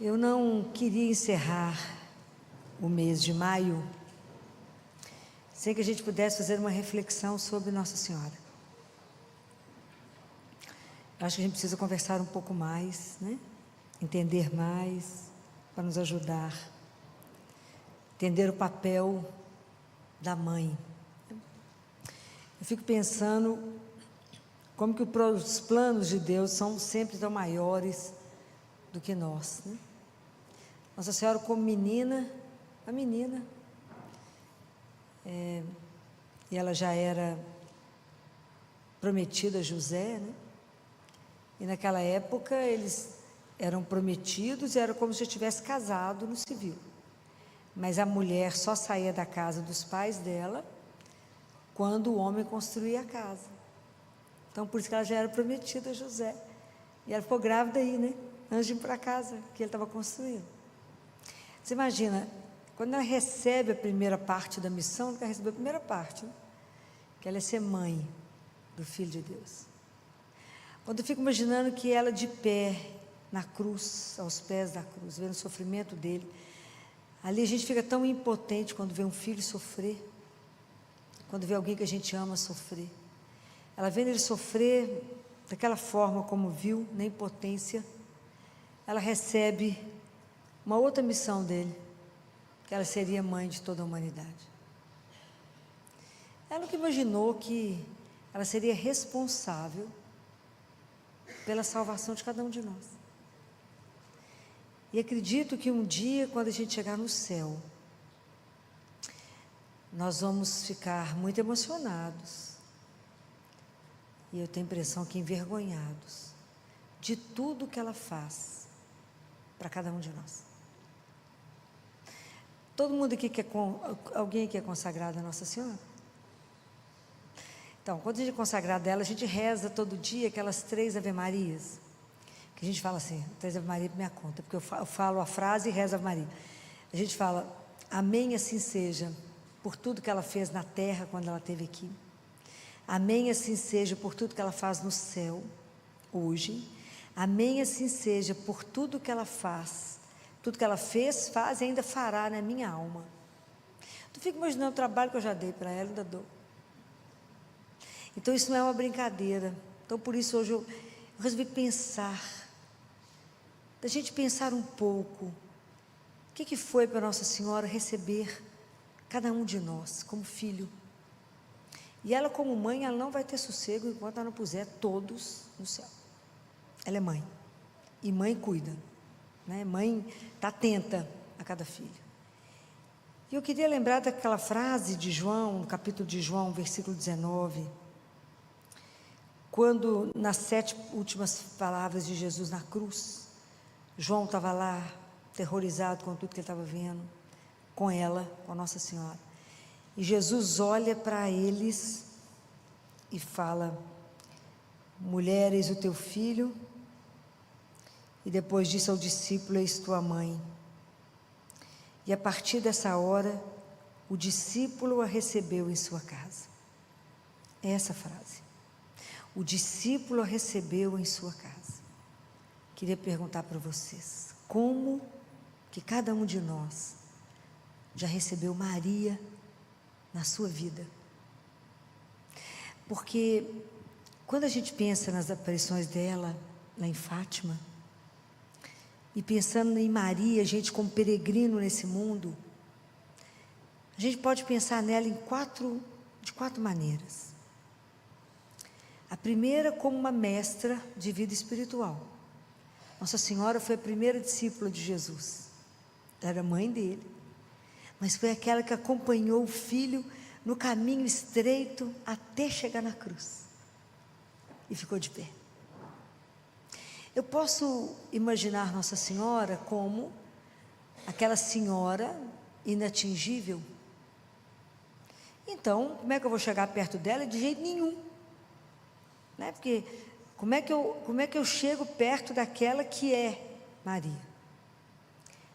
Eu não queria encerrar o mês de maio sem que a gente pudesse fazer uma reflexão sobre Nossa Senhora. Eu acho que a gente precisa conversar um pouco mais, né? Entender mais, para nos ajudar. Entender o papel da mãe. Eu fico pensando como que os planos de Deus são sempre tão maiores do que nós, né? Nossa Senhora como menina, a menina, e ela já era prometida a José, né? E naquela época eles eram prometidos e era como se já tivesse casado no civil. Mas a mulher só saía da casa dos pais dela quando o homem construía a casa. Então por isso que ela já era prometida a José. E ela ficou grávida aí, né? Antes de ir para casa que ele estava construindo. Você imagina, quando ela recebe a primeira parte da missão, ela recebeu a primeira parte, né? Que ela é ser mãe do Filho de Deus. Quando eu fico imaginando que ela de pé na cruz, aos pés da cruz, vendo o sofrimento dele, ali a gente fica tão impotente quando vê um filho sofrer, quando vê alguém que a gente ama sofrer. Ela vendo ele sofrer daquela forma como viu, na impotência, ela recebe uma outra missão dele, que ela seria mãe de toda a humanidade. Ela nunca imaginou que ela seria responsável pela salvação de cada um de nós. E acredito que um dia, quando a gente chegar no céu, nós vamos ficar muito emocionados, e eu tenho a impressão que envergonhados, de tudo que ela faz para cada um de nós. Todo mundo aqui alguém aqui é consagrado a Nossa Senhora? Então, quando a gente é consagrado a ela, a gente reza todo dia aquelas 3 Ave Marias, que a gente fala assim, 3 Ave Maria por minha conta, porque eu falo a frase e rezo a Ave Maria. A gente fala, amém assim seja, por tudo que ela fez na terra quando ela esteve aqui. Amém assim seja por tudo que ela faz no céu, hoje. Amém assim seja por tudo que ela faz, tudo que ela fez, faz e ainda fará na minha alma. Tu fica imaginando o trabalho que eu já dei para ela, ainda dou. Então isso não é uma brincadeira. Então por isso hoje eu resolvi pensar, da gente pensar um pouco, o que foi para Nossa Senhora receber cada um de nós como filho. E ela como mãe, ela não vai ter sossego enquanto ela não puser todos no céu. Ela é mãe, e mãe cuida, né? Mãe está atenta a cada filho. E eu queria lembrar daquela frase de João, no capítulo de João, versículo 19, quando nas 7 últimas palavras de Jesus na cruz, João estava lá, aterrorizado com tudo que ele estava vendo, com ela, com a Nossa Senhora, e Jesus olha para eles e fala, mulher, eis o teu filho, e depois disse ao discípulo, eis tua mãe. E a partir dessa hora, o discípulo a recebeu em sua casa. É essa frase. O discípulo a recebeu em sua casa. Queria perguntar para vocês, como que cada um de nós já recebeu Maria na sua vida? Porque quando a gente pensa nas aparições dela lá em Fátima, e pensando em Maria, a gente como peregrino nesse mundo, a gente pode pensar nela de quatro maneiras. A primeira, como uma mestra de vida espiritual. Nossa Senhora foi a primeira discípula de Jesus. Ela era mãe dele, mas foi aquela que acompanhou o filho no caminho estreito até chegar na cruz. E ficou de pé. Eu posso imaginar Nossa Senhora como aquela senhora inatingível. Então, como é que eu vou chegar perto dela? De jeito nenhum, né? Porque como é que eu chego perto daquela que é Maria?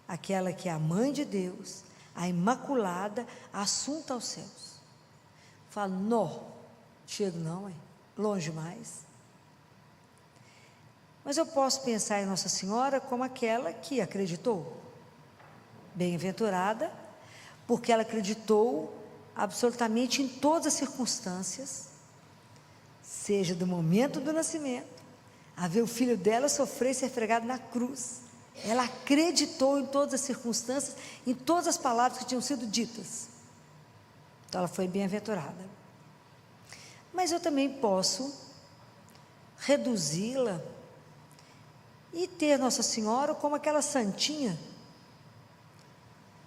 Aquela que é a mãe de Deus, a Imaculada, a assunta aos céus. Falo, não, chego não, longe mais. Mas eu posso pensar em Nossa Senhora como aquela que acreditou. Bem-aventurada, porque ela acreditou absolutamente em todas as circunstâncias, seja do momento do nascimento, a ver o filho dela sofrer e ser pregado na cruz. Ela acreditou em todas as circunstâncias, em todas as palavras que tinham sido ditas. Então ela foi bem-aventurada. Mas eu também posso reduzi-la e ter Nossa Senhora como aquela santinha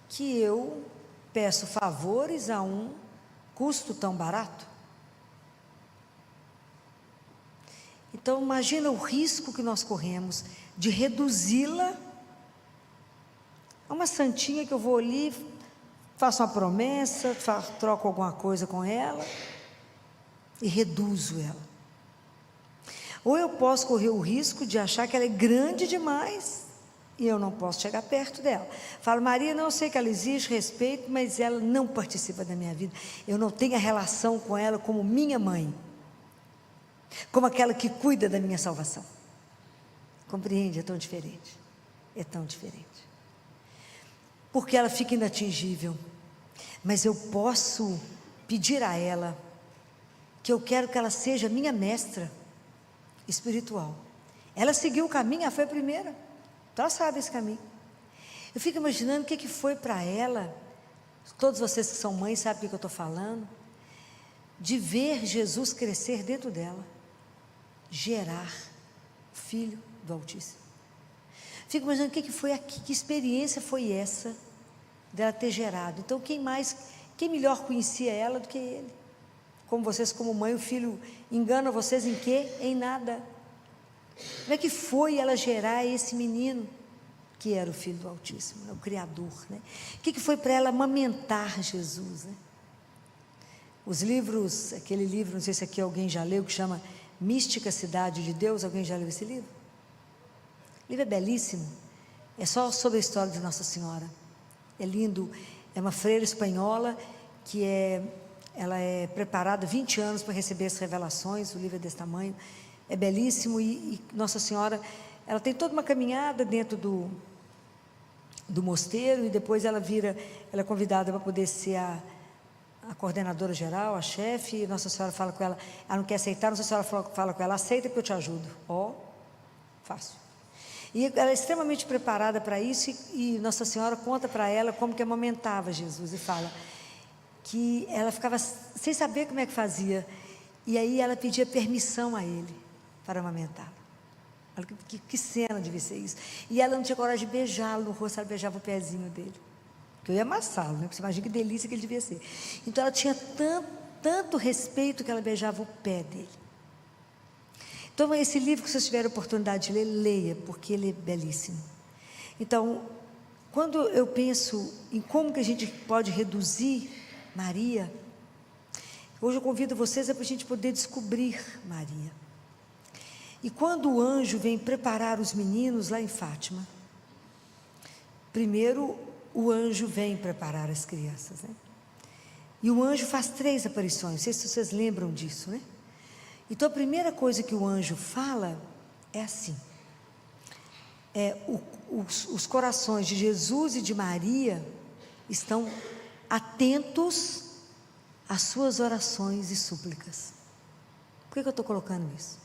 que eu peço favores a um custo tão barato. Então imagina o risco que nós corremos de reduzi-la a uma santinha que eu vou ali, faço uma promessa, troco alguma coisa com ela e reduzo ela. Ou eu posso correr o risco de achar que ela é grande demais e eu não posso chegar perto dela. Falo, Maria, não sei que ela existe, respeito, mas ela não participa da minha vida. Eu não tenho a relação com ela como minha mãe, como aquela que cuida da minha salvação. Compreende? É tão diferente. É tão diferente. Porque ela fica inatingível. Mas eu posso pedir a ela que eu quero que ela seja minha mestra espiritual. Ela seguiu o caminho, ela foi a primeira. Então ela sabe esse caminho. Eu fico imaginando o que foi para ela, todos vocês que são mães sabem o que eu estou falando, de ver Jesus crescer dentro dela, gerar filho do Altíssimo. Fico imaginando o que foi aqui, que experiência foi essa dela ter gerado. Então quem melhor conhecia ela do que ele? Como vocês, como mãe, o filho engana vocês em quê? Em nada. Como é que foi ela gerar esse menino, que era o Filho do Altíssimo, o Criador, né? O que foi para ela amamentar Jesus, né? Os livros, aquele livro, não sei se aqui alguém já leu, que chama Mística Cidade de Deus, alguém já leu esse livro? O livro é belíssimo, é só sobre a história de Nossa Senhora, é lindo, é uma freira espanhola, ela é preparada 20 anos para receber as revelações, o livro é desse tamanho, é belíssimo, e Nossa Senhora, ela tem toda uma caminhada dentro do mosteiro, e depois ela é convidada para poder ser a coordenadora geral, a chefe, e Nossa Senhora fala com ela não quer aceitar, Nossa Senhora fala com ela, aceita que eu te ajudo. Fácil. E ela é extremamente preparada para isso, e Nossa Senhora conta para ela como que amamentava Jesus, e fala que ela ficava sem saber como é que fazia, e aí ela pedia permissão a ele para amamentá-lo. Olha que cena devia ser isso. E ela não tinha coragem de beijá-lo no rosto, ela beijava o pezinho dele, que eu ia amassá-lo, né? Você imagina que delícia que ele devia ser. Então ela tinha tanto respeito que ela beijava o pé dele. Então esse livro, que vocês tiverem oportunidade de ler, leia, porque ele é belíssimo. Então, quando eu penso em como que a gente pode reduzir Maria, hoje eu convido vocês para a gente poder descobrir Maria. E quando o anjo vem preparar os meninos lá em Fátima, primeiro o anjo vem preparar as crianças, né? E o anjo faz 3 aparições, não sei se vocês lembram disso, né? Então a primeira coisa que o anjo fala é assim, os corações de Jesus e de Maria estão atentos às suas orações e súplicas. Por que eu estou colocando isso?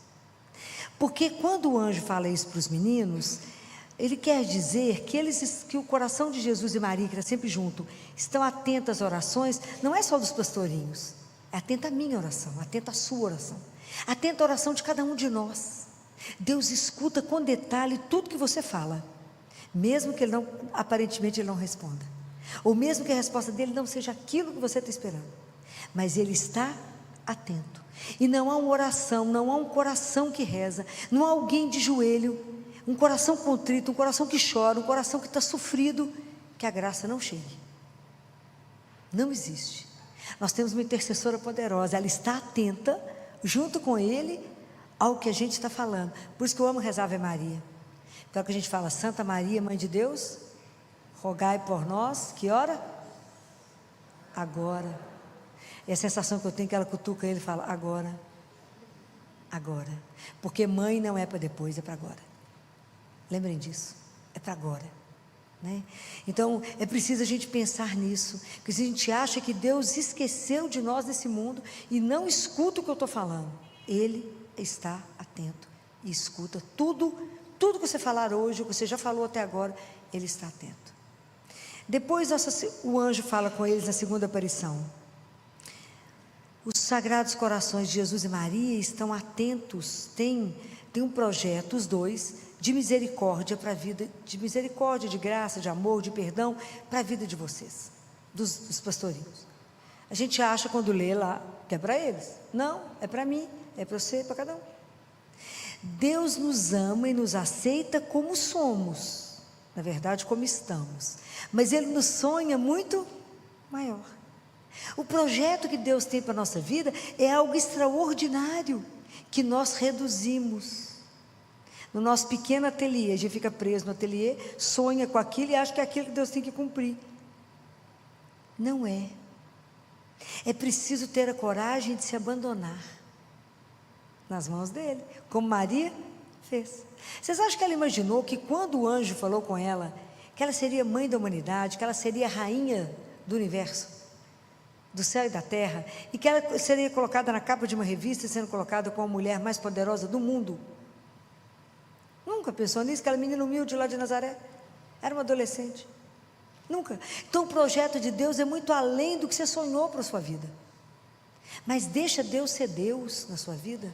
Porque quando o anjo fala isso para os meninos, ele quer dizer que o coração de Jesus e Maria, que está sempre junto, estão atentos às orações, não é só dos pastorinhos, é atento à minha oração, atento à sua oração, atento à oração de cada um de nós. Deus escuta com detalhe tudo que você fala, mesmo que aparentemente ele não responda, ou mesmo que a resposta dele não seja aquilo que você está esperando, mas ele está atento. E não há uma oração, não há um coração que reza, não há alguém de joelho, um coração contrito, um coração que chora, um coração que está sofrido, que a graça não chegue. Não existe. Nós temos uma intercessora poderosa, ela está atenta, junto com ele, ao que a gente está falando. Por isso que eu amo rezar Ave Maria. Então que a gente fala, Santa Maria, Mãe de Deus, rogai por nós, que hora? Agora. E a sensação que eu tenho é que ela cutuca ele e fala, agora. agora. Porque mãe não é para depois, é para agora. Lembrem disso, é para agora. Né? Então, é preciso a gente pensar nisso, porque se a gente acha que Deus esqueceu de nós nesse mundo e não escuta o que eu estou falando, Ele está atento e escuta tudo que você falar hoje, o que você já falou até agora, Ele está atento. Depois o anjo fala com eles na segunda aparição. Os sagrados corações de Jesus e Maria estão atentos, tem um projeto, os dois, de misericórdia para a vida, de misericórdia, de graça, de amor, de perdão, para a vida de vocês, dos pastorinhos. A gente acha quando lê lá, que é para eles. Não, é para mim, é para você, é para cada um. Deus nos ama e nos aceita como somos, na verdade como estamos, mas Ele nos sonha muito maior. O projeto que Deus tem para a nossa vida é algo extraordinário, que nós reduzimos. No nosso pequeno ateliê, a gente fica preso no ateliê, sonha com aquilo e acha que é aquilo que Deus tem que cumprir. Não é. É preciso ter a coragem de se abandonar nas mãos dele, como Maria fez. Vocês acham que ela imaginou que quando o anjo falou com ela, que ela seria mãe da humanidade, que ela seria rainha do universo, do céu e da terra, e que ela seria colocada na capa de uma revista, sendo colocada como a mulher mais poderosa do mundo? Nunca pensou nisso? Aquela menina humilde lá de Nazaré, era uma adolescente. Nunca. Então o projeto de Deus é muito além do que você sonhou para a sua vida. Mas deixa Deus ser Deus na sua vida.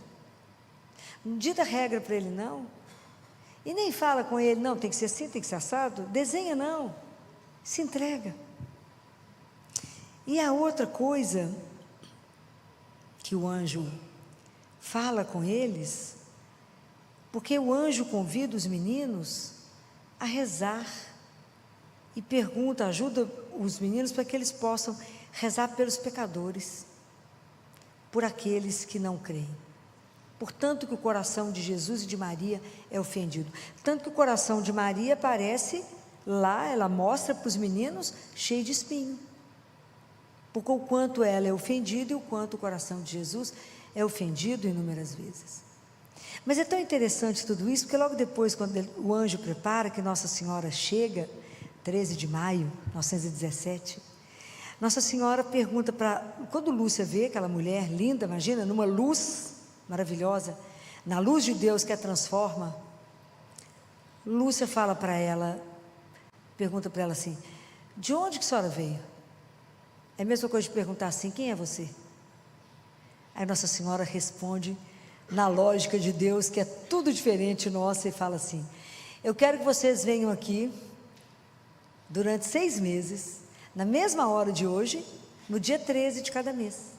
Não dita regra para Ele, não. E nem fala com Ele, não, tem que ser assim, tem que ser assado. Desenha, não. Se entrega. E a outra coisa que o anjo fala com eles, porque o anjo convida os meninos a rezar e pergunta, ajuda os meninos para que eles possam rezar pelos pecadores, por aqueles que não creem. Portanto que o coração de Jesus e de Maria é ofendido. Tanto que o coração de Maria aparece lá, ela mostra para os meninos cheio de espinho. Porque o quanto ela é ofendida e o quanto o coração de Jesus é ofendido inúmeras vezes. Mas é tão interessante tudo isso, porque logo depois, quando o anjo prepara que Nossa Senhora chega, 13 de maio de 1917, Nossa Senhora pergunta para... Quando Lúcia vê aquela mulher linda, imagina, numa luz maravilhosa, na luz de Deus que a transforma, Lúcia fala para ela, pergunta para ela assim, de onde que a senhora veio? É a mesma coisa de perguntar assim, quem é você? Aí Nossa Senhora responde, na lógica de Deus, que é tudo diferente nossa, e fala assim, eu quero que vocês venham aqui, durante 6 meses, na mesma hora de hoje, no dia 13 de cada mês.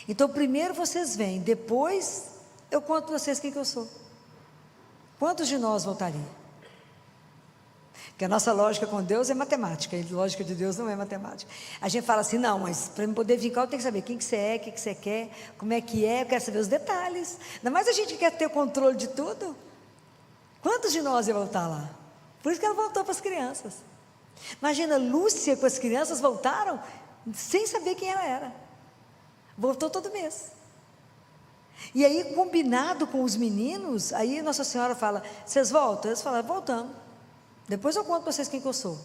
Então primeiro vocês vêm, depois eu conto para vocês quem que eu sou. Quantos de nós voltariam? Porque a nossa lógica com Deus é matemática, e a lógica de Deus não é matemática. A gente fala assim, não, mas para eu poder vir cá eu tenho que saber quem que você é, o que você quer, como é que é, eu quero saber os detalhes. Ainda mais a gente que quer ter o controle de tudo. Quantos de nós iam voltar lá? Por isso que ela voltou para as crianças. Imagina, Lúcia com as crianças voltaram sem saber quem ela era. Voltou todo mês. E aí, combinado com os meninos, aí Nossa Senhora fala, vocês voltam? Eles falam, voltamos. Depois eu conto para vocês quem que eu sou.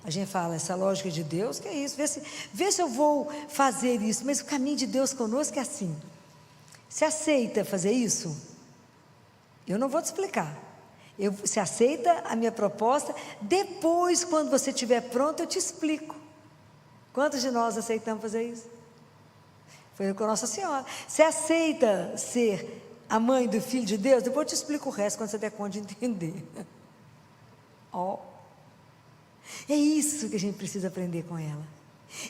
A gente fala, essa lógica de Deus, que é isso, vê se eu vou fazer isso, mas o caminho de Deus conosco é assim. Você aceita fazer isso? Eu não vou te explicar. Você aceita a minha proposta? Depois, quando você estiver pronto, eu te explico. Quantos de nós aceitamos fazer isso? Foi com Nossa Senhora. Você aceita ser a mãe do Filho de Deus? Depois eu te explico o resto, quando você der conta de entender. Ó, é isso que a gente precisa aprender com ela.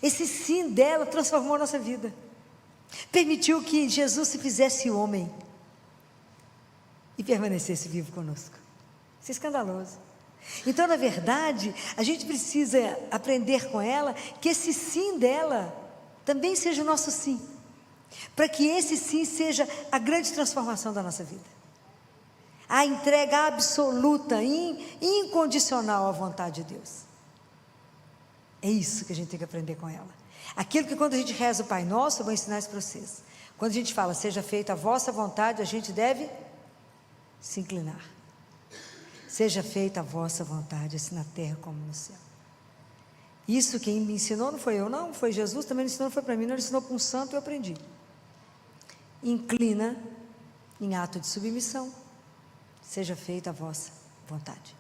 Esse sim dela transformou a nossa vida. Permitiu que Jesus se fizesse homem e permanecesse vivo conosco. Isso é escandaloso. Então, na verdade, a gente precisa aprender com ela que esse sim dela também seja o nosso sim, para que esse sim seja a grande transformação da nossa vida. A entrega absoluta, incondicional à vontade de Deus. É isso que a gente tem que aprender com ela. Aquilo que quando a gente reza o Pai Nosso, eu vou ensinar isso para vocês. Quando a gente fala, seja feita a vossa vontade, a gente deve se inclinar. Seja feita a vossa vontade, assim na terra como no céu. Isso quem me ensinou não foi eu, não, foi Jesus, também não ensinou, não foi para mim, não, ele ensinou para um santo e eu aprendi. Inclina em ato de submissão, seja feita a vossa vontade.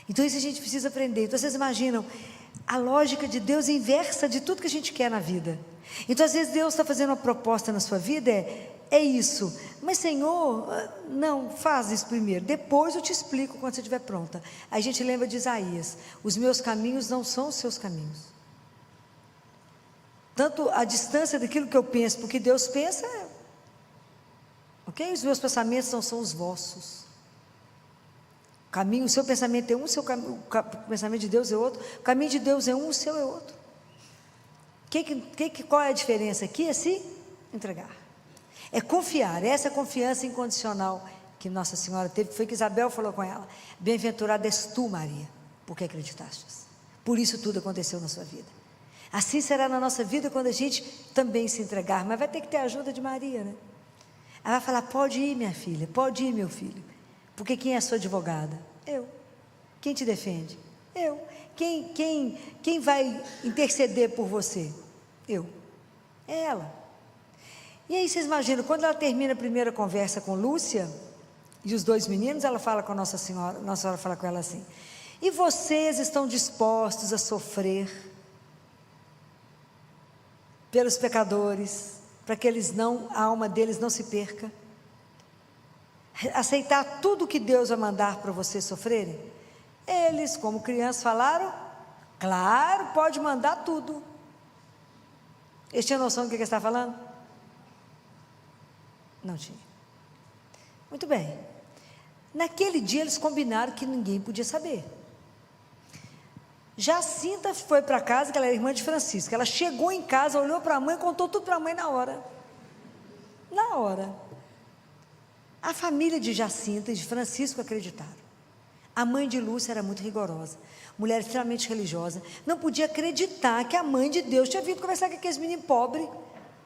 Então isso a gente precisa aprender. Então vocês imaginam, a lógica de Deus inversa de tudo que a gente quer na vida. Então às vezes Deus está fazendo uma proposta na sua vida, é isso, mas Senhor, não, faz isso primeiro, depois eu te explico quando você estiver pronta. Aí a gente lembra de Isaías, os meus caminhos não são os seus caminhos. Tanto a distância daquilo que eu penso, porque Deus pensa, ok? Os meus pensamentos não são os vossos. O seu pensamento é um, o pensamento de Deus é outro, o caminho de Deus é um, o seu é outro. Qual é a diferença aqui? É se entregar. É confiar, essa confiança incondicional que Nossa Senhora teve, foi que Isabel falou com ela, bem-aventurada és tu, Maria, porque acreditastes, por isso tudo aconteceu na sua vida. Assim será na nossa vida quando a gente também se entregar, mas vai ter que ter a ajuda de Maria, né? Ela vai falar, pode ir minha filha, pode ir meu filho, porque quem é a sua advogada? Eu. Quem te defende? Eu. Quem vai interceder por você? Eu. É ela. E aí vocês imaginam, quando ela termina a primeira conversa com Lúcia, e os dois meninos, ela fala com Nossa Senhora fala com ela assim, e vocês estão dispostos a sofrer pelos pecadores, para que a alma deles não se perca? Aceitar tudo que Deus vai mandar para vocês sofrerem? Eles, como crianças, falaram, claro, pode mandar tudo. Eles tinham noção do que ele está falando? Não tinha. Muito bem. Naquele dia eles combinaram que ninguém podia saber. Jacinta foi para casa, que ela era irmã de Francisco. Ela chegou em casa, olhou para a mãe, contou tudo para a mãe na hora. Na hora. A família de Jacinta e de Francisco acreditaram. A mãe de Lúcia era muito rigorosa, mulher extremamente religiosa, não podia acreditar que a mãe de Deus tinha vindo conversar com aqueles meninos pobres.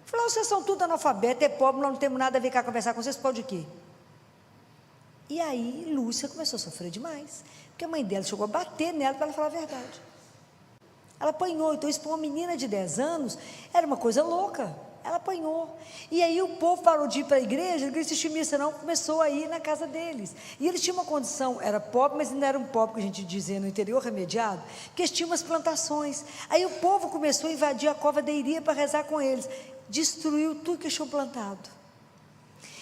Falou, vocês são tudo analfabetos, é pobre, nós não temos nada a ver cá conversar com vocês, pode o quê? E aí Lúcia começou a sofrer demais, porque a mãe dela chegou a bater nela para ela falar a verdade. Ela apanhou. Então isso para uma menina de 10 anos era uma coisa louca. Ela apanhou. E aí o povo parou de ir para a igreja, não assistir missa não, começou a ir na casa deles. E eles tinham uma condição, era pobre, mas ainda era um pobre, que a gente dizia no interior, remediado, porque eles tinham umas plantações. Aí o povo começou a invadir a cova da Iria para rezar com eles. Destruiu tudo que eles tinham plantado.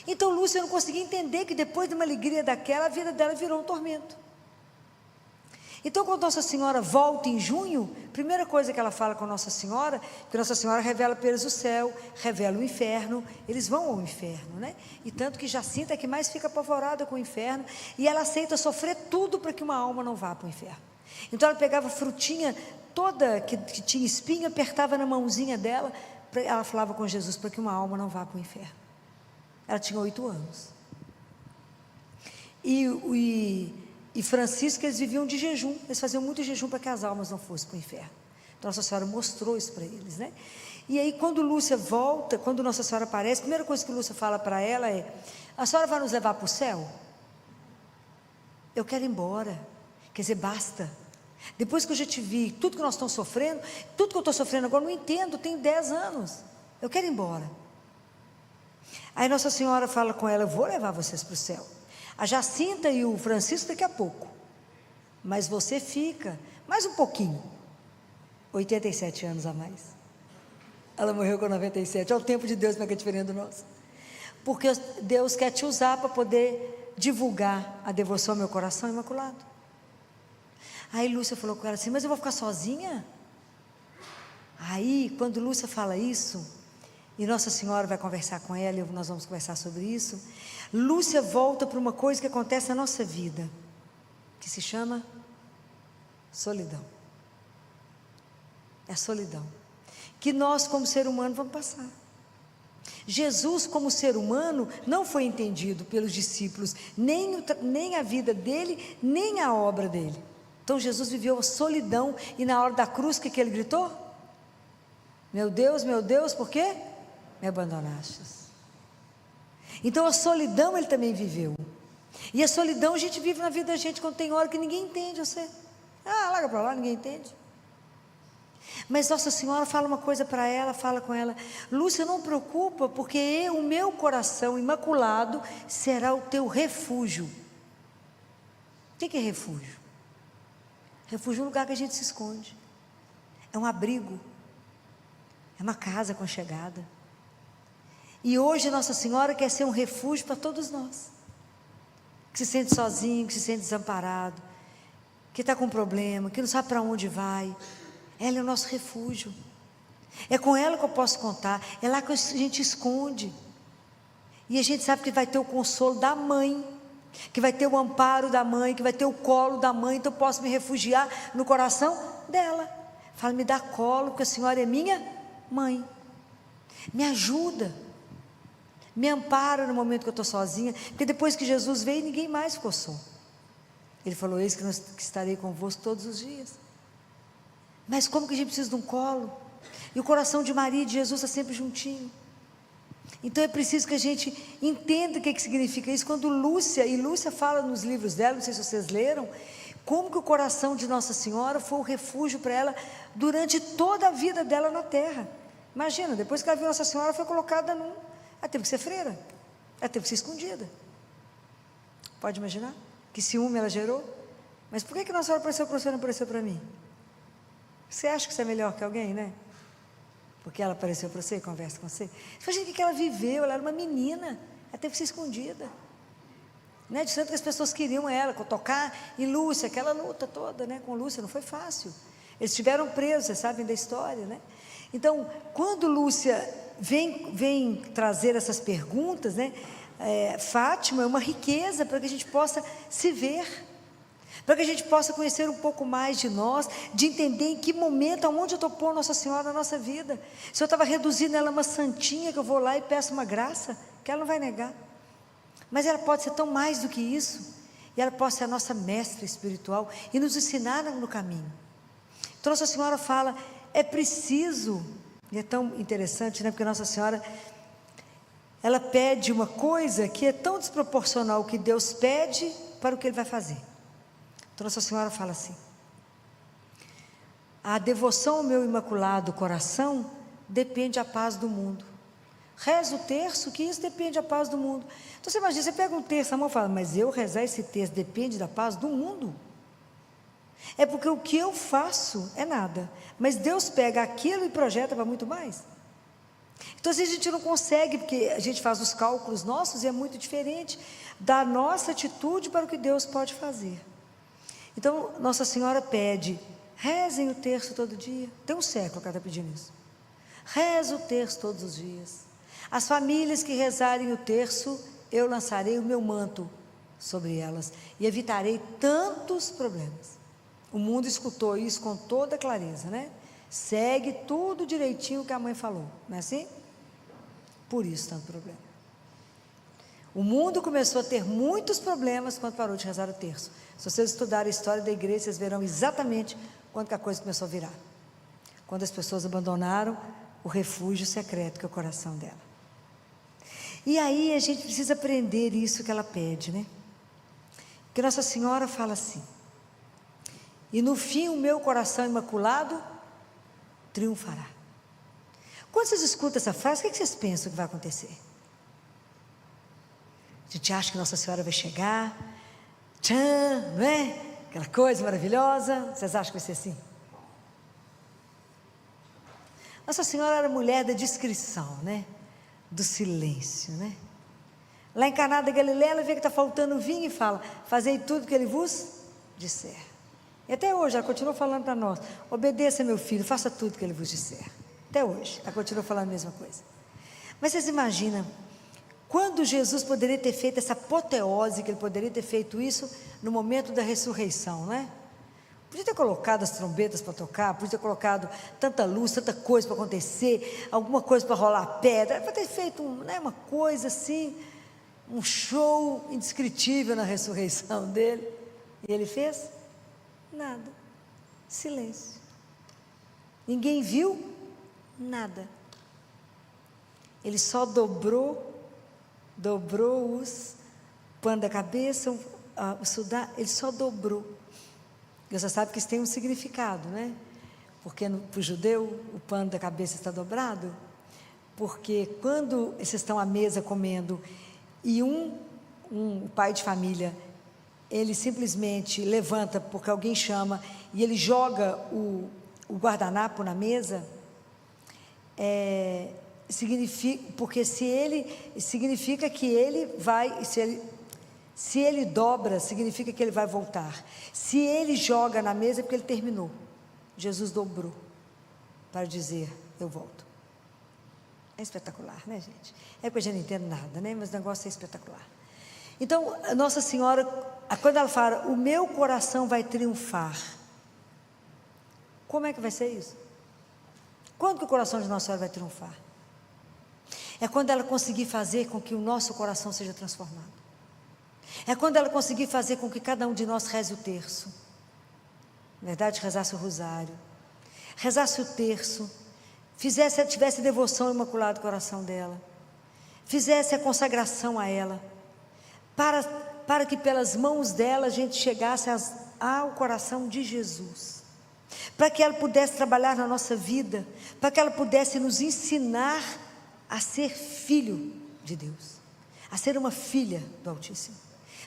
Então Lúcia não conseguia entender que depois de uma alegria daquela, a vida dela virou um tormento. Então quando Nossa Senhora volta em junho, a primeira coisa que ela fala com Nossa Senhora, que Nossa Senhora revela para eles o céu, revela o inferno, eles vão ao inferno, né? E tanto que Jacinta é que mais fica apavorada com o inferno, e ela aceita sofrer tudo para que uma alma não vá para o inferno. Então ela pegava a frutinha toda que tinha espinho, apertava na mãozinha dela, ela falava com Jesus para que uma alma não vá para o inferno. Ela tinha 8 anos. E Francisco, eles viviam de jejum, eles faziam muito jejum para que as almas não fossem para o inferno. Então Nossa Senhora mostrou isso para eles, né? E aí quando Lúcia volta, quando Nossa Senhora aparece, a primeira coisa que Lúcia fala para ela é, a senhora vai nos levar para o céu? Eu quero ir embora, quer dizer, basta. Depois que eu já te vi, tudo que nós estamos sofrendo, tudo que eu estou sofrendo agora, não entendo, tenho 10 anos, eu quero ir embora. Aí Nossa Senhora fala com ela, eu vou levar vocês para o céu. A Jacinta e o Francisco daqui a pouco, mas você fica mais um pouquinho, 87 anos a mais. Ela morreu com 97, é o tempo de Deus, mas que é diferente do nosso, porque Deus quer te usar para poder divulgar a devoção ao meu coração imaculado. Aí Lúcia falou com ela assim, mas eu vou ficar sozinha? Aí quando Lúcia fala isso, e Nossa Senhora vai conversar com ela, e nós vamos conversar sobre isso, Lúcia volta para uma coisa que acontece na nossa vida, que se chama solidão. É a solidão, que nós como ser humano vamos passar. Jesus como ser humano não foi entendido pelos discípulos, nem a vida dele, nem a obra dele. Então Jesus viveu a solidão, e na hora da cruz, o que ele gritou? Meu Deus, por quê? me abandonastes. Então a solidão ele também viveu. E a solidão a gente vive na vida da gente quando tem hora que ninguém entende você. Larga para lá, ninguém entende. Mas Nossa Senhora fala uma coisa para ela, fala com ela: Lúcia, não preocupa, porque o meu coração imaculado será o teu refúgio. O que é refúgio? Refúgio é um lugar que a gente se esconde, é um abrigo, é uma casa aconchegada. E hoje Nossa Senhora quer ser um refúgio para todos nós, que se sente sozinho, que se sente desamparado, que está com problema, que não sabe para onde vai. Ela é o nosso refúgio, é com ela que eu posso contar, é lá que a gente esconde, e a gente sabe que vai ter o consolo da mãe, que vai ter o amparo da mãe, que vai ter o colo da mãe. Então eu posso me refugiar no coração dela. Fala, me dá colo, porque a Senhora é minha mãe, me ajuda, me ampara no momento que eu estou sozinha, porque depois que Jesus veio, ninguém mais ficou só. Ele falou: eis que estarei convosco todos os dias. Mas como que a gente precisa de um colo? E o coração de Maria e de Jesus está sempre juntinho. Então é preciso que a gente entenda o que significa isso. Quando Lúcia fala nos livros dela, não sei se vocês leram, como que o coração de Nossa Senhora foi o refúgio para ela durante toda a vida dela na terra. Imagina, depois que ela viu Nossa Senhora, foi colocada ela teve que ser freira, ela teve que ser escondida. Pode imaginar? Que ciúme ela gerou? Mas por que Nossa Senhora apareceu para você e não apareceu para mim? Você acha que você é melhor que alguém, né? Porque ela apareceu para você e conversa com você. Imagina o que ela viveu, ela era uma menina, ela teve que ser escondida, né? De tanto que as pessoas queriam ela, tocar em Lúcia, aquela luta toda, né? Com Lúcia, não foi fácil. Eles estiveram presos, vocês sabem da história, né? Então, quando Lúcia vem trazer essas perguntas, né? Fátima é uma riqueza para que a gente possa se ver, para que a gente possa conhecer um pouco mais de nós, de entender em que momento, aonde eu estou pondo Nossa Senhora na nossa vida. Se eu estava reduzindo ela a uma santinha, que eu vou lá e peço uma graça, que ela não vai negar, mas ela pode ser tão mais do que isso, e ela pode ser a nossa mestra espiritual, e nos ensinar no caminho. Então Nossa Senhora fala, é preciso, e é tão interessante, né, porque Nossa Senhora, ela pede uma coisa que é tão desproporcional o que Deus pede para o que Ele vai fazer. Então Nossa Senhora fala assim: a devoção ao meu imaculado coração depende da paz do mundo. Reza o terço, que isso depende da paz do mundo. Então você imagina, você pega um terço na mão e fala, mas eu rezar esse terço depende da paz do mundo? É porque o que eu faço é nada, mas Deus pega aquilo e projeta para muito mais. Então às vezes a gente não consegue, porque a gente faz os cálculos nossos e é muito diferente da nossa atitude para o que Deus pode fazer. Então Nossa Senhora pede, rezem o terço todo dia. Tem um século que ela está pedindo isso. Reza o terço todos os dias. As famílias que rezarem o terço, eu lançarei o meu manto sobre elas e evitarei tantos problemas. O mundo escutou isso com toda clareza, né? Segue tudo direitinho que a mãe falou, não é assim? Por isso tanto problema. O mundo começou a ter muitos problemas quando parou de rezar o terço. Se vocês estudarem a história da igreja, vocês verão exatamente quando que a coisa começou a virar. Quando as pessoas abandonaram o refúgio secreto que é o coração dela. E aí a gente precisa aprender isso que ela pede, né? Que Nossa Senhora fala assim: e no fim o meu coração imaculado triunfará. Quando vocês escutam essa frase, o que vocês pensam que vai acontecer? A gente acha que Nossa Senhora vai chegar, tchan, não é? Aquela coisa maravilhosa. Vocês acham que vai ser assim? Nossa Senhora era mulher da discrição, né? Do silêncio, né? Lá em Caná da Galileia, ela vê que está faltando vinho e fala, fazei tudo que Ele vos disser. E até hoje ela continua falando para nós, obedeça meu filho, faça tudo que Ele vos disser. Até hoje, ela continua falando a mesma coisa. Mas vocês imaginam, quando Jesus poderia ter feito essa apoteose, que Ele poderia ter feito isso no momento da ressurreição, né? Podia ter colocado as trombetas para tocar, podia ter colocado tanta luz, tanta coisa para acontecer, alguma coisa para rolar pedra, para ter feito uma coisa assim, um show indescritível na ressurreição dele. E Ele fez? Nada. Silêncio. Ninguém viu nada. Ele só dobrou os pano da cabeça, o sudar, ele só dobrou. Você sabe que isso tem um significado, né? Porque para o judeu o pano da cabeça está dobrado, porque quando vocês estão à mesa comendo e um pai de família, ele simplesmente levanta porque alguém chama e ele joga o guardanapo na mesa, significa que ele vai, se ele dobra, significa que ele vai voltar. Se ele joga na mesa, é porque ele terminou. Jesus dobrou para dizer, eu volto. É espetacular, né, gente? É porque a gente não entende nada, né? Mas o negócio é espetacular. Então, Nossa Senhora, quando ela fala, o meu coração vai triunfar. Como é que vai ser isso? Quando que o coração de Nossa Senhora vai triunfar? É quando ela conseguir fazer com que o nosso coração seja transformado. É quando ela conseguir fazer com que cada um de nós reze o terço. Na verdade, rezasse o rosário. Rezasse o terço. Tivesse devoção ao Imaculado Coração dela. Fizesse a consagração a ela. Para que pelas mãos dela a gente chegasse ao coração de Jesus. Para que ela pudesse trabalhar na nossa vida. Para que ela pudesse nos ensinar a ser filho de Deus. A ser uma filha do Altíssimo.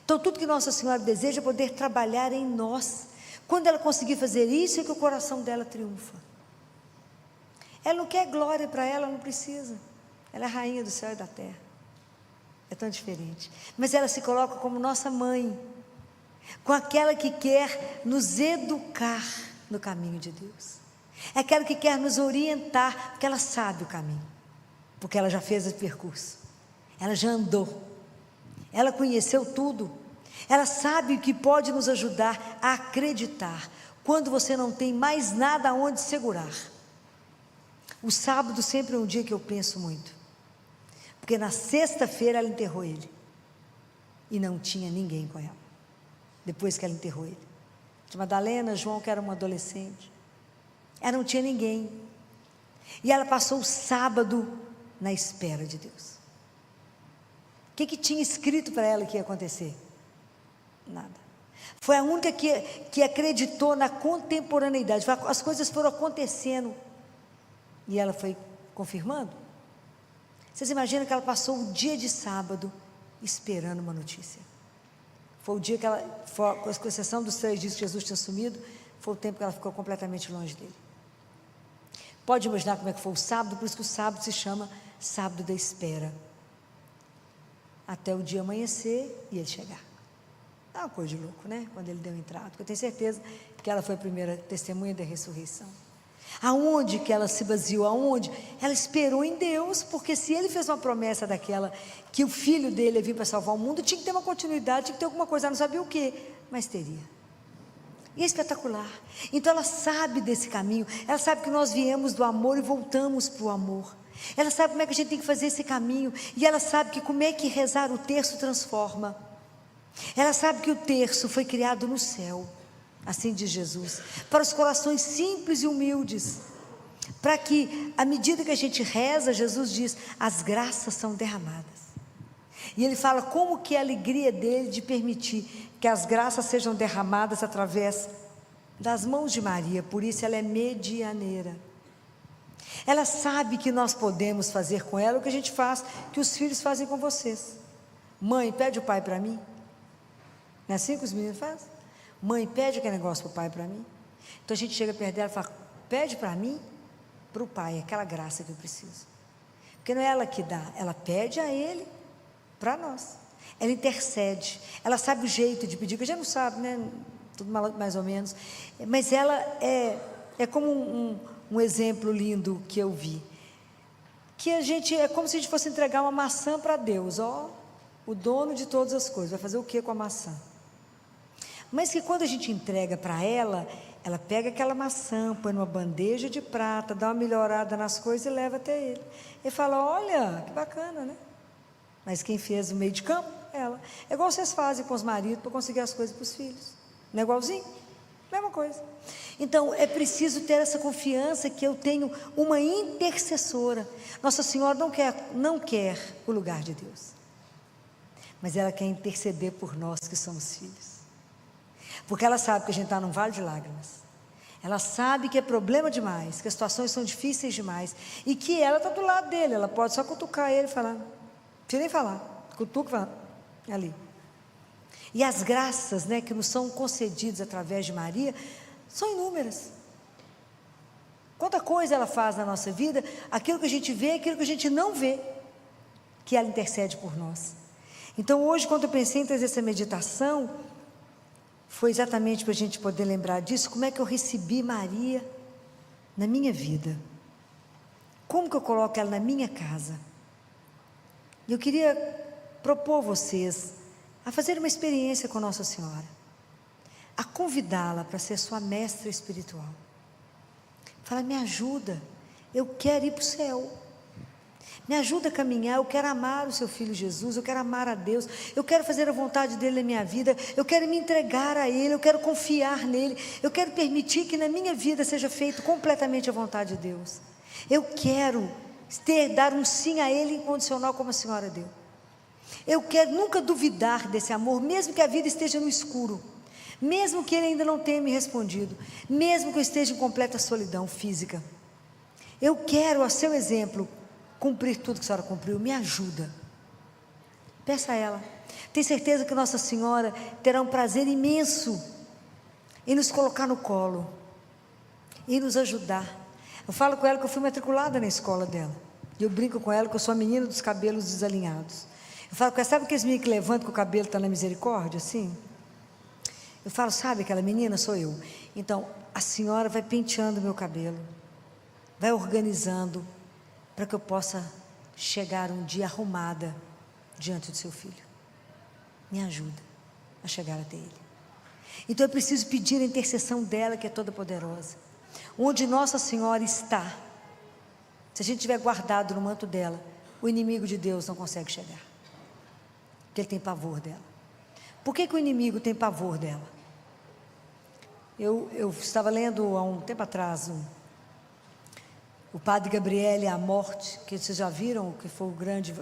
Então, tudo que Nossa Senhora deseja é poder trabalhar em nós. Quando ela conseguir fazer isso, é que o coração dela triunfa. Ela não quer glória para ela, não precisa. Ela é rainha do céu e da terra. É tão diferente. Mas ela se coloca como nossa mãe, com aquela que quer nos educar no caminho de Deus. É aquela que quer nos orientar, porque ela sabe o caminho. Porque ela já fez o percurso. Ela já andou. Ela conheceu tudo. Ela sabe o que pode nos ajudar a acreditar quando você não tem mais nada aonde segurar. O sábado sempre é um dia que eu penso muito, porque na sexta-feira ela enterrou ele e não tinha ninguém com ela depois que ela enterrou ele. Tinha Madalena, João, que era um adolescente, ela não tinha ninguém e ela passou o sábado na espera de Deus. O que tinha escrito para ela que ia acontecer? Nada. Foi a única que acreditou na contemporaneidade. As coisas foram acontecendo e ela foi confirmando. Vocês imaginam que ela passou o dia de sábado esperando uma notícia? Foi o dia que ela, com exceção dos 3 dias que Jesus tinha sumido, foi o tempo que ela ficou completamente longe dele. Pode imaginar como é que foi o sábado? Por isso que o sábado se chama sábado da espera, até o dia amanhecer e ele chegar. É uma coisa de louco, né? Quando ele deu entrada. Eu tenho certeza que ela foi a primeira testemunha da ressurreição. Aonde que ela se baseou? Aonde? Ela esperou em Deus, porque se ele fez uma promessa daquela, que o filho dele ia vir para salvar o mundo, tinha que ter uma continuidade, tinha que ter alguma coisa, ela não sabia o que, mas teria. E é espetacular. Então ela sabe desse caminho, ela sabe que nós viemos do amor e voltamos para o amor. Ela sabe como é que a gente tem que fazer esse caminho, e ela sabe que como é que rezar o terço transforma. Ela sabe que o terço foi criado no céu, assim diz Jesus, para os corações simples e humildes, para que, à medida que a gente reza, Jesus diz, as graças são derramadas, e ele fala como que é a alegria dele de permitir que as graças sejam derramadas através das mãos de Maria, por isso ela é medianeira. Ela sabe que nós podemos fazer com ela o que a gente faz, que os filhos fazem com vocês. Mãe, pede o pai para mim. Não é assim que os meninos fazem? Mãe, pede aquele negócio para o pai para mim. Então a gente chega perto dela e fala, pede para mim, para o pai, aquela graça que eu preciso. Porque não é ela que dá, ela pede a ele para nós. Ela intercede, ela sabe o jeito de pedir, que a gente não sabe, né? Tudo mais ou menos. Mas ela é como um exemplo lindo que eu vi. Que a gente, é como se a gente fosse entregar uma maçã para Deus, ó, o dono de todas as coisas, vai fazer o que com a maçã? Mas que quando a gente entrega para ela, ela pega aquela maçã, põe numa bandeja de prata, dá uma melhorada nas coisas e leva até ele. Ele fala, olha, que bacana, né? Mas quem fez o meio de campo? Ela. É igual vocês fazem com os maridos para conseguir as coisas para os filhos. Não é igualzinho? Mesma coisa. coisa. Então, é preciso ter essa confiança que eu tenho uma intercessora. Nossa Senhora não quer o lugar de Deus, mas ela quer interceder por nós que somos filhos, porque ela sabe que a gente está num vale de lágrimas, ela sabe que é problema demais, que as situações são difíceis demais, e que ela está do lado dele, ela pode só cutucar ele e falar, não precisa nem falar, cutuca e fala, ali. E as graças, né, que nos são concedidas através de Maria, são inúmeras. Quanta coisa ela faz na nossa vida, aquilo que a gente vê, aquilo que a gente não vê, que ela intercede por nós. Então hoje, quando eu pensei em trazer essa meditação, foi exatamente para a gente poder lembrar disso, como é que eu recebi Maria na minha vida, como que eu coloco ela na minha casa. E eu queria propor vocês a fazer uma experiência com Nossa Senhora, a convidá-la para ser sua mestra espiritual. Fala, me ajuda, eu quero ir para o céu, me ajuda a caminhar, eu quero amar o seu Filho Jesus, eu quero amar a Deus, eu quero fazer a vontade dEle na minha vida, eu quero me entregar a Ele, eu quero confiar nele, eu quero permitir que na minha vida seja feito completamente a vontade de Deus, eu quero dar um sim a Ele incondicional como a senhora deu, eu quero nunca duvidar desse amor, mesmo que a vida esteja no escuro, mesmo que Ele ainda não tenha me respondido, mesmo que eu esteja em completa solidão física, eu quero, a seu exemplo, cumprir tudo que a senhora cumpriu, me ajuda. Peça a ela. Tenho certeza que Nossa Senhora terá um prazer imenso em nos colocar no colo, em nos ajudar. Eu falo com ela que eu fui matriculada na escola dela, e eu brinco com ela que eu sou a menina dos cabelos desalinhados. Eu falo com ela, sabe aqueles meninos que levantam que o cabelo está na misericórdia, assim? Eu falo, sabe aquela menina? Sou eu. Então, a senhora vai penteando meu cabelo, vai organizando, para que eu possa chegar um dia arrumada diante do seu filho. Me ajuda a chegar até ele. Então eu preciso pedir a intercessão dela, que é toda poderosa. Onde Nossa Senhora está, se a gente tiver guardado no manto dela, o inimigo de Deus não consegue chegar, porque ele tem pavor dela. Por que o inimigo tem pavor dela? Eu estava lendo há um tempo atrás o Padre Gabriele à morte, que vocês já viram, que foi o grande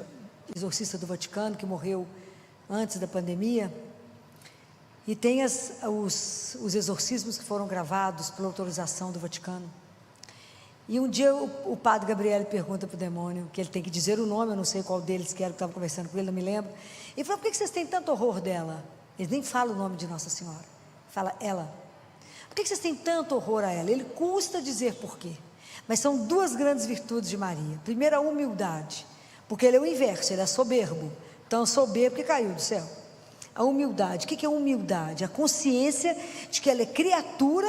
exorcista do Vaticano, que morreu antes da pandemia, e tem os exorcismos que foram gravados pela autorização do Vaticano. E um dia o Padre Gabriele pergunta para o demônio, que ele tem que dizer o nome, eu não sei qual deles que era que estava conversando com ele, não me lembro, e falou, por que vocês têm tanto horror dela? Eles nem falam o nome de Nossa Senhora, fala ela. Por que vocês têm tanto horror a ela? Ele custa dizer por quê. Mas são duas grandes virtudes de Maria. Primeiro, a humildade, porque ele é o inverso, ele é soberbo. Então, soberbo que caiu do céu. A humildade, o que é humildade? A consciência de que ela é criatura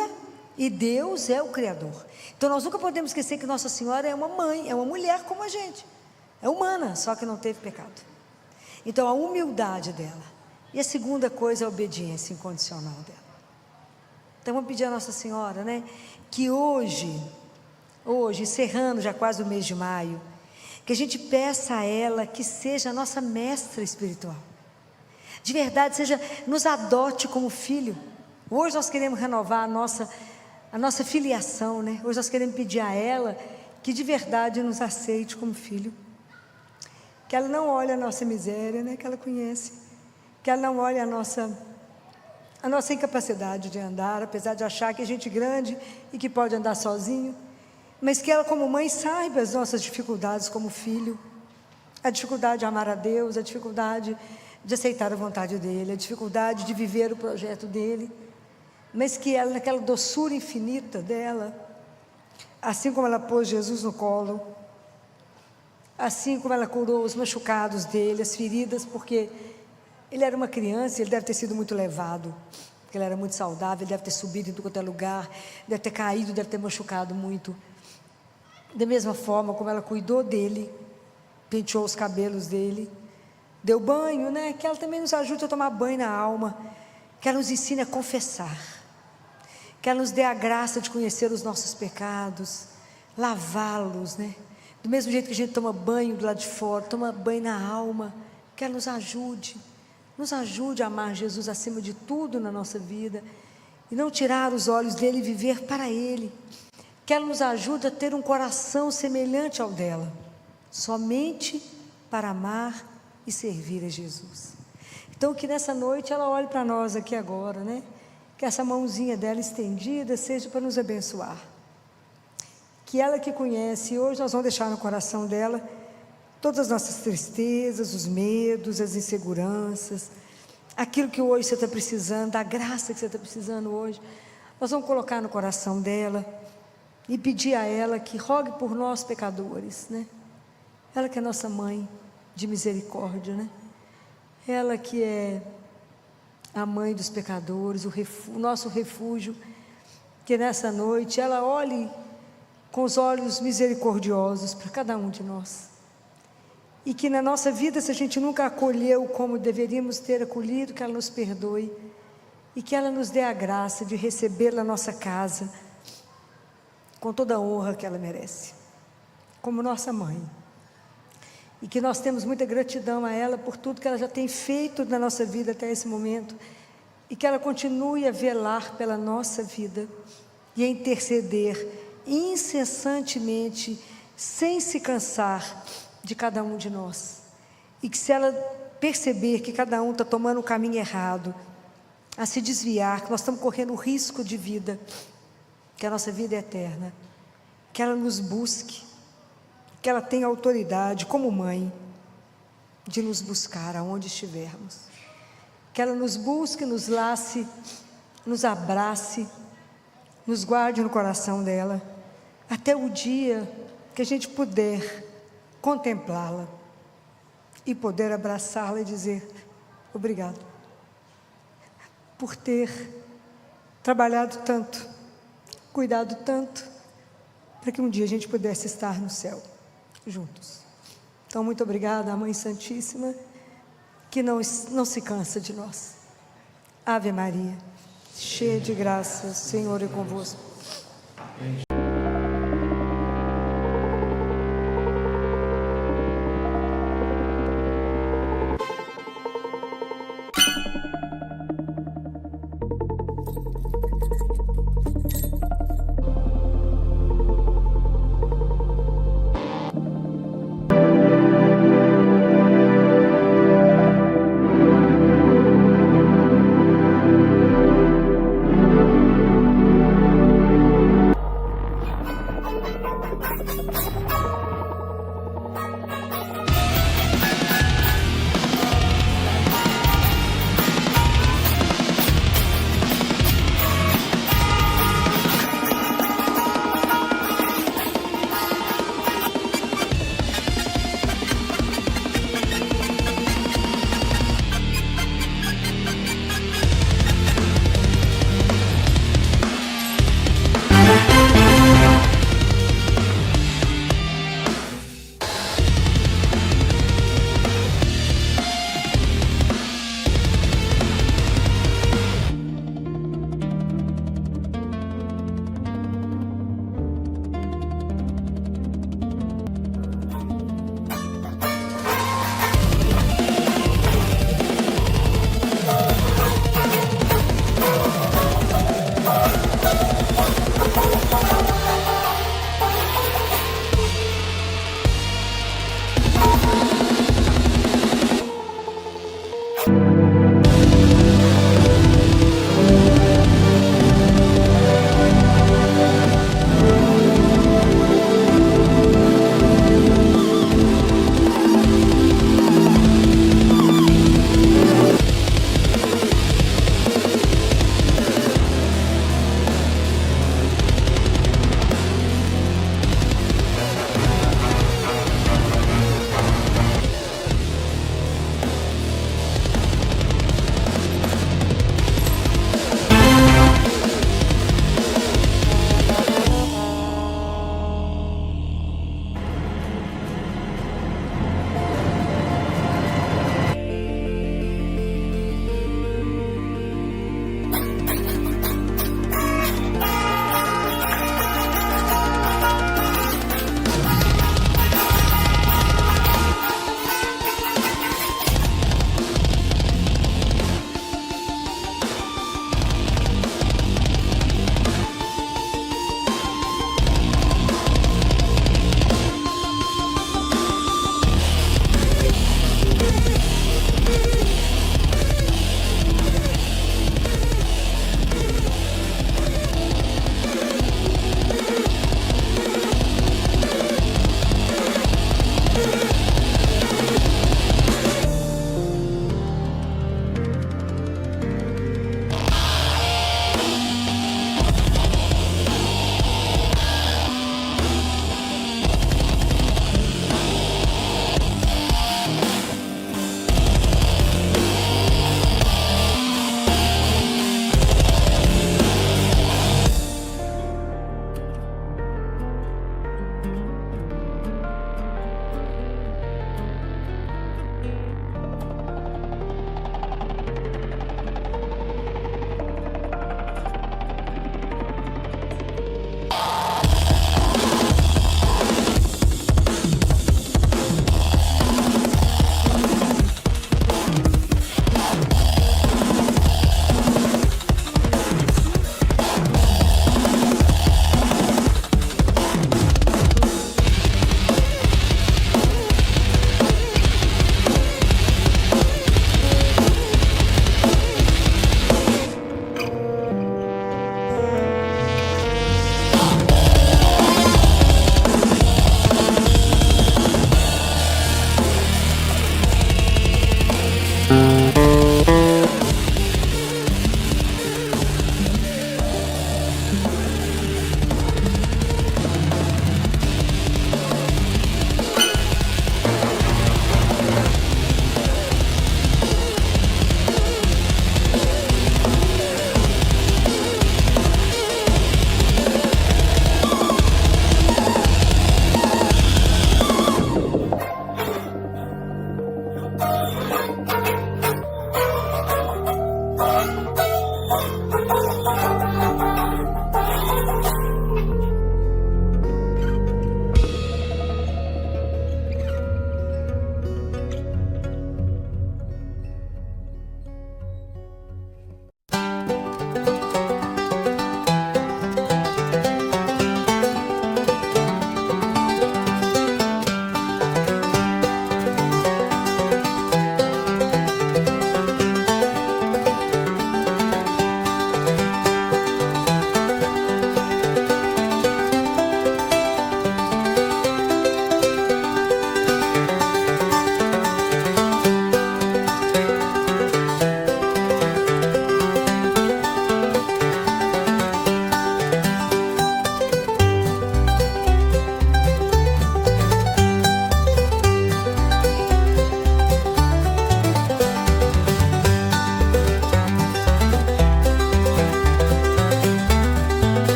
e Deus é o Criador. Então, nós nunca podemos esquecer que Nossa Senhora é uma mãe, é uma mulher como a gente. É humana, só que não teve pecado. Então, a humildade dela. E a segunda coisa é a obediência incondicional dela. Então, vamos pedir a Nossa Senhora, né? Que hoje, encerrando já quase o mês de maio, que a gente peça a ela que seja a nossa mestra espiritual, de verdade, nos adote como filho. Hoje nós queremos renovar a nossa filiação, né? Hoje nós queremos pedir a ela que de verdade nos aceite como filho, que ela não olhe a nossa miséria, né? Que ela conhece, que ela não olhe a nossa incapacidade de andar, apesar de achar que a gente é grande e que pode andar sozinho, mas que ela como mãe saiba as nossas dificuldades como filho, a dificuldade de amar a Deus, a dificuldade de aceitar a vontade dEle, a dificuldade de viver o projeto dEle, mas que ela, naquela doçura infinita dela, assim como ela pôs Jesus no colo, assim como ela curou os machucados dele, as feridas, porque ele era uma criança, ele deve ter sido muito levado, porque ele era muito saudável, ele deve ter subido em todo quanto é lugar, deve ter caído, deve ter machucado muito. Da mesma forma como ela cuidou dele, penteou os cabelos dele, deu banho, né? Que ela também nos ajude a tomar banho na alma, que ela nos ensine a confessar, que ela nos dê a graça de conhecer os nossos pecados, lavá-los, né? Do mesmo jeito que a gente toma banho do lado de fora, toma banho na alma, que ela nos ajude a amar Jesus acima de tudo na nossa vida, e não tirar os olhos dele e viver para ele. Que ela nos ajude a ter um coração semelhante ao dela, somente para amar e servir a Jesus. Então, que nessa noite ela olhe para nós aqui agora, né? Que essa mãozinha dela estendida seja para nos abençoar. Que ela que conhece, hoje nós vamos deixar no coração dela todas as nossas tristezas, os medos, as inseguranças, aquilo que hoje você está precisando, a graça que você está precisando hoje, nós vamos colocar no coração dela e pedir a ela que rogue por nós pecadores, né? Ela que é nossa mãe de misericórdia, né? Ela que é a mãe dos pecadores, o nosso refúgio, que nessa noite ela olhe com os olhos misericordiosos para cada um de nós. E que na nossa vida, se a gente nunca acolheu como deveríamos ter acolhido, que ela nos perdoe. E que ela nos dê a graça de recebê-la na nossa casa, com toda a honra que ela merece, como nossa mãe. E que nós temos muita gratidão a ela por tudo que ela já tem feito na nossa vida até esse momento. E que ela continue a velar pela nossa vida e a interceder incessantemente, sem se cansar, de cada um de nós. E que se ela perceber que cada um está tomando o caminho errado, a se desviar, que nós estamos correndo risco de vida, que a nossa vida é eterna, que ela nos busque, que ela tenha autoridade como mãe de nos buscar aonde estivermos, que ela nos busque, nos lace, nos abrace, nos guarde no coração dela, até o dia que a gente puder contemplá-la e poder abraçá-la e dizer obrigado por ter trabalhado tanto, cuidado tanto, para que um dia a gente pudesse estar no céu juntos. Então, muito obrigada, Mãe Santíssima, que não se cansa de nós. Ave Maria, cheia de graça, o Senhor é convosco.